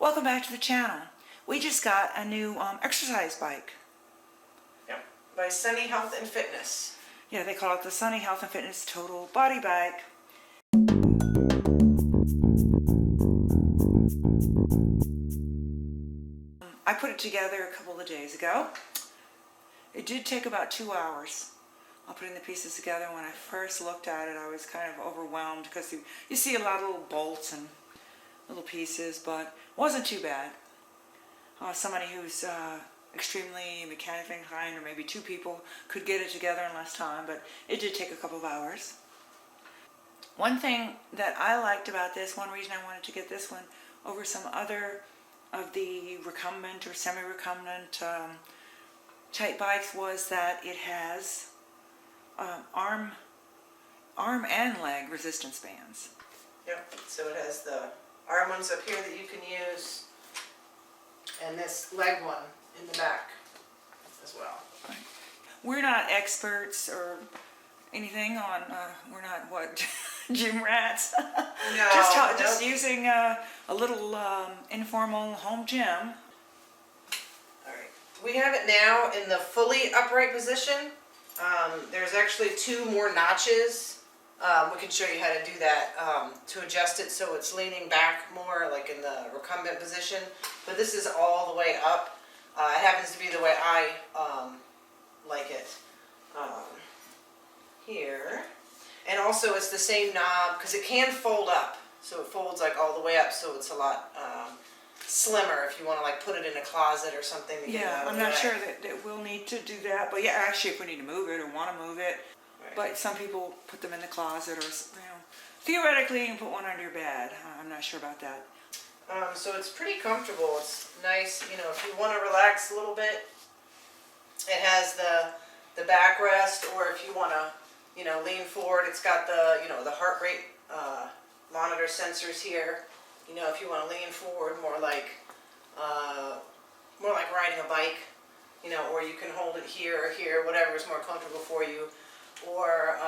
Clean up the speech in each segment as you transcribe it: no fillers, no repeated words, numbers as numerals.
Welcome back to the channel. We just got a new exercise bike. Yep, by Sunny Health and Fitness. Yeah, they call it the Sunny Health and Fitness Total Body Bike. I put it together a couple of days ago. It did take about 2 hours. Putting the pieces together. When I first looked at it, I was kind of overwhelmed because you see a lot of little bolts and little pieces, but it wasn't too bad. Somebody who's extremely mechanically inclined, or maybe two people, could get it together in less time, but it did take a couple of hours. One thing that I liked about this, one reason I wanted to get this one over some other of the recumbent or semi-recumbent type bikes, was that it has arm and leg resistance bands. Yep, so it has the arm ones up here that you can use, and this leg one in the back as well. Right. We're not experts or anything on, we're not what, gym rats. No, just using a little informal home gym. Alright, we have it now in the fully upright position. There's actually 2 more notches. We can show you how to do that to adjust it so it's leaning back more like in the recumbent position. But this is all the way up. It happens to be the way I like it here. And also it's the same knob because it can fold up. So it folds like all the way up, so it's a lot slimmer if you want to like put it in a closet or something. To Yeah, I'm not sure that we'll need to do that, but yeah, actually if we need to move it or want to move it. Right. But some people put them in the closet, or theoretically you can put one under your bed. I'm not sure about that. So it's pretty comfortable. It's nice, if you want to relax a little bit. It has the backrest, or if you want to, lean forward, it's got the, the heart rate monitor sensors here. If you want to lean forward more like riding a bike, or you can hold it here or here, whatever is more comfortable for you. Or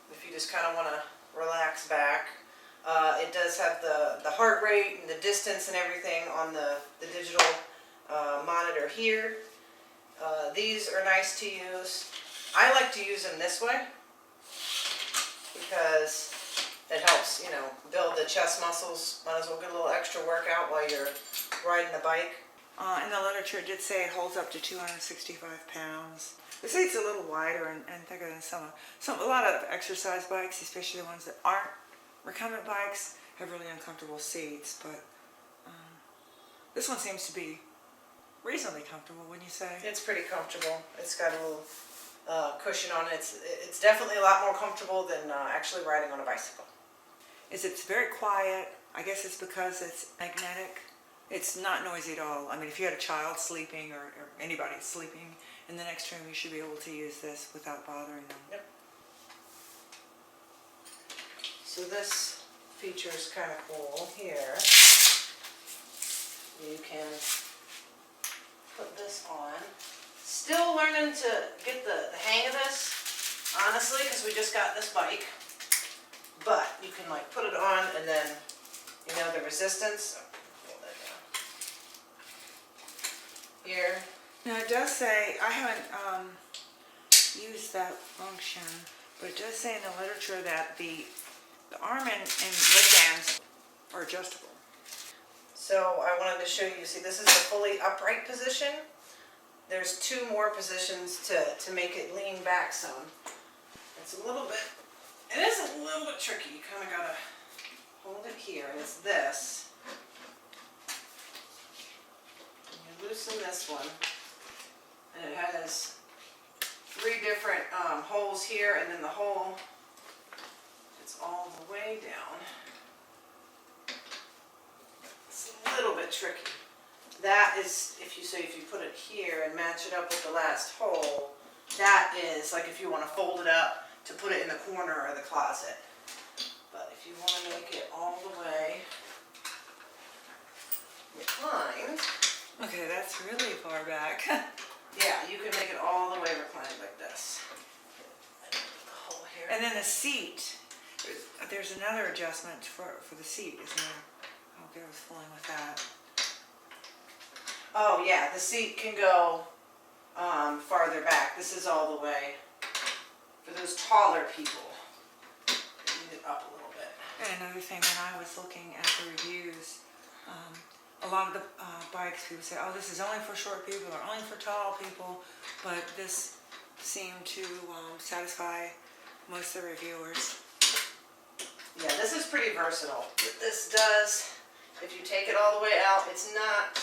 if you just kind of want to relax back. It does have the heart rate and the distance and everything on the digital monitor here. These are nice to use. I like to use them this way because it helps, build the chest muscles. Might as well get a little extra workout while you're riding the bike. In the literature it did say it holds up to 265 pounds. The seat's a little wider and thicker than a lot of exercise bikes, especially the ones that aren't recumbent bikes, have really uncomfortable seats, but this one seems to be reasonably comfortable, wouldn't you say? It's pretty comfortable. It's got a little cushion on it. It's definitely a lot more comfortable than actually riding on a bicycle. It's very quiet. I guess it's because it's magnetic. It's not noisy at all. I mean, if you had a child sleeping or anybody sleeping in the next room, you should be able to use this without bothering them. Yep. So this feature is kind of cool here. You can put this on. Still learning to get the hang of this, honestly, because we just got this bike. But you can like put it on and then, the resistance. Pull that down. Here. Now it does say, I haven't used that function, but it does say in the literature that the arm and leg bands are adjustable. So I wanted to show you, see this is the fully upright position. There's 2 more positions to make it lean back some. It's a little bit, it is a little bit tricky. You kind of got to hold it here, and it's this. And you loosen this one, and it has 3 different holes here, and then the hole, it's all the way down. It's a little bit tricky. That is, if you put it here and match it up with the last hole, that is like if you want to fold it up to put it in the corner or the closet. But if you want to make it all the way reclined. Okay, that's really far back. Yeah, you can make it all the way reclined like this. The hole here. And then the seat, there's another adjustment for the seat, isn't there? Okay, I was fooling with that. Oh yeah, the seat can go farther back. This is all the way for those taller people. Lean it up a little bit. And another thing, when I was looking at the reviews, a lot of the bikes, people say, oh, this is only for short people or only for tall people, but this seemed to satisfy most of the reviewers. Yeah, this is pretty versatile. What this does, if you take it all the way out, it's not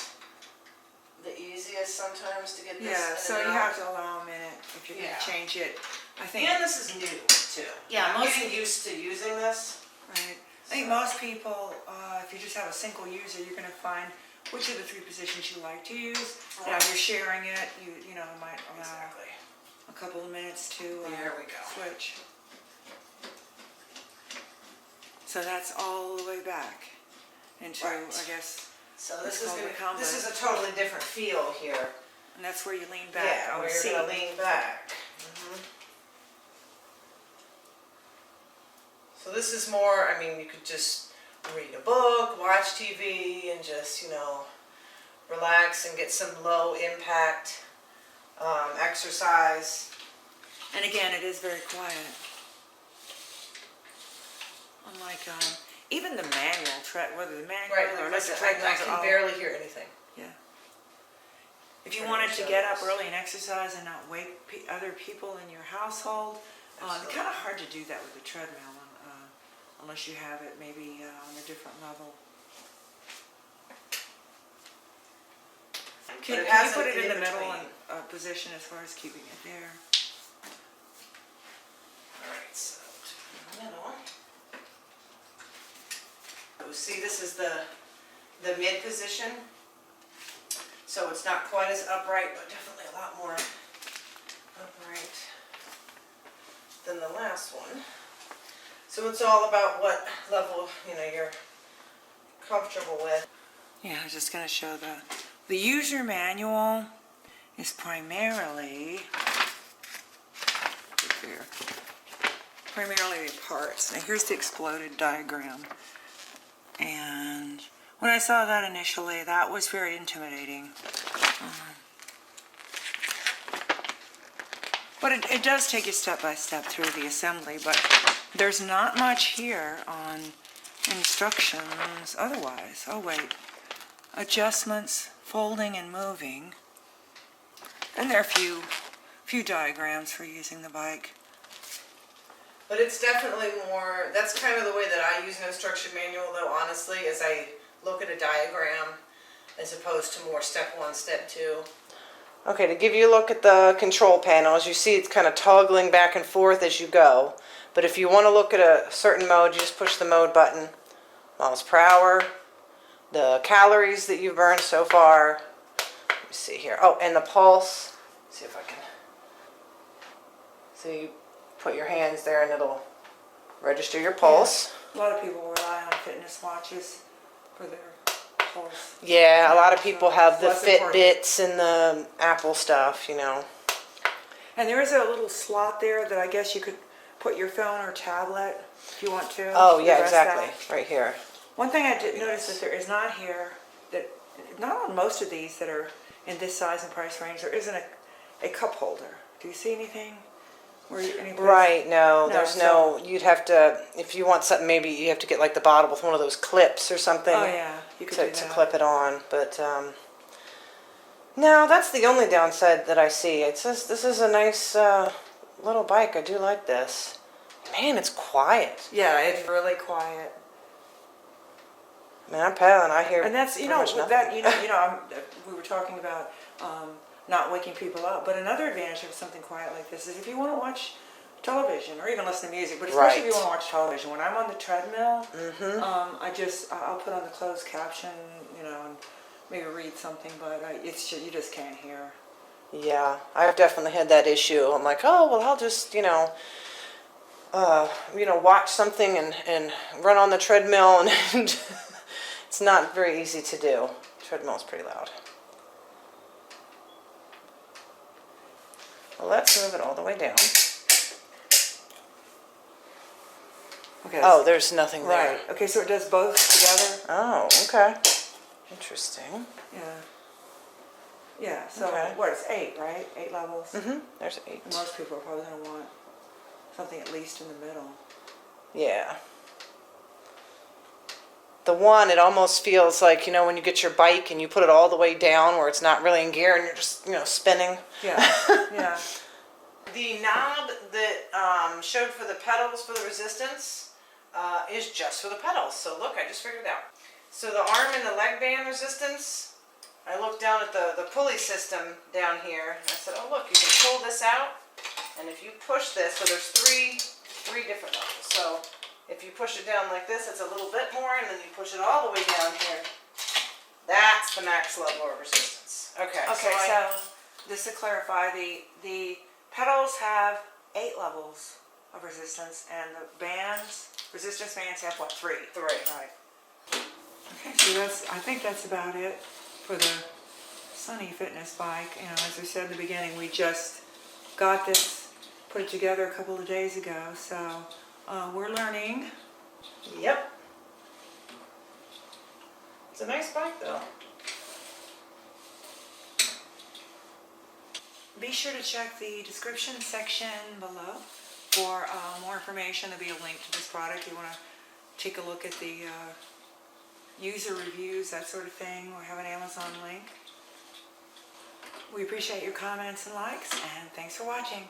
the easiest sometimes to get this Yeah, in so and you out. have to allow a minute if you're going Yeah. to change it. I think, And this is new too. Yeah, I'm most- getting used to using this. right, I think most people, if you just have a single user, you're going to find which of the three positions you like to use. Now, if you're sharing it, you know, might allow Exactly. a couple of minutes to There we go. switch. So that's all the way back into, Right. I guess, So It's this is called gonna, Recumbent. this is a totally different feel here. and that's where you lean back Yeah, on where the you're seat. gonna lean back. So this is more, I mean, you could just read a book, watch TV, and just, you know, relax and get some low impact exercise. And again, it is very quiet. Unlike even the manual whether the manual Right, or like I electric said, I treadmills are can all. barely hear anything. Yeah. If you Pretty wanted much to so get it up is. early and exercise and not wake other people in your household, it's kind of hard to do that with a treadmill unless you have it maybe on a different level. But Can it you has put an it in the middle in-between. and position as far as keeping it there? Alright, so to the middle. Oh, see, this is the mid position. So it's not quite as upright, but definitely a lot more upright than the last one. So it's all about what level, you know, you're comfortable with. Yeah, I was just going to show the user manual is primarily the parts. Now here's the exploded diagram. And when I saw that initially, that was very intimidating. But it does take you step by step through the assembly, but there's not much here on instructions otherwise. Oh wait, adjustments, folding and moving. And there are a few diagrams for using the bike. But it's definitely more, that's kind of the way that I use an instruction manual though, honestly, is I look at a diagram as opposed to more step one, step two. Okay, to give you a look at the control panel, as you see it's kind of toggling back and forth as you go. But if you want to look at a certain mode, you just push the mode button. Miles per hour, the calories that you've burned so far. Let me see here. Oh, and the pulse. Let's see if I can. So you put your hands there and it'll register your pulse. A lot of people rely on fitness watches for their pulse. Yeah, a lot of people have the Less important. Fitbits and the Apple stuff, you know. And there is a little slot there that I guess you could put your phone or tablet if you want to. Oh, yeah, Rest that. exactly. Right here. One thing I did notice that there is not here, that not on most of these that are in this size and price range, there isn't a cup holder. Do you see anything? Any place? Right, no, No, there's so- no, you'd have to, if you want something, maybe you have to get like the bottle with one of those clips or something. Oh yeah, you could do To that. clip it on, but no, that's the only downside that I see. It says this is a nice little bike. I do like this. Man, it's quiet. Yeah, it's really quiet. Man, I'm pedaling. I hear. And that's, pretty much with nothing. that, we were talking about not waking people up, but another advantage of something quiet like this is if you want to watch television or even listen to music, but especially if you Right. want to watch television. When I'm on the treadmill, I'll put on the closed caption, and maybe read something, but you just can't hear. Yeah, I've definitely had that issue. I'm like, oh well, I'll just watch something and run on the treadmill, and it's not very easy to do. Treadmill's pretty loud. Well, let's move it all the way down. Okay. Oh, there's nothing there. right. Okay, so it does both together. Oh, okay. Interesting. Yeah. Yeah, so Okay. what, it's 8, right? 8 levels? There's 8. And most people are probably going to want something at least in the middle. Yeah. The one, it almost feels like, you know, when you get your bike and you put it all the way down where it's not really in gear and you're just, you know, spinning. Yeah, yeah. The knob that showed for the pedals for the resistance is just for the pedals. So look, I just figured it out. So the arm and the leg band resistance, I looked down at the pulley system down here. And I said, oh look, you can pull this out. And if you push this, so there's three different levels. So if you push it down like this, it's a little bit more, and then you push it all the way down here. That's the max level of resistance. Okay. Okay, so just to clarify, the pedals have 8 levels of resistance, and the resistance bands have what, 3? 3. Right. Okay, so I think that's about it for the Sunny Fitness bike. You know, as I said in the beginning, we just got this, put it together a couple of days ago, so we're learning. Yep. It's a nice bike though. Be sure to check the description section below for more information. There'll be a link to this product. You want to take a look at the user reviews, that sort of thing, or have an Amazon link. We appreciate your comments and likes, and thanks for watching.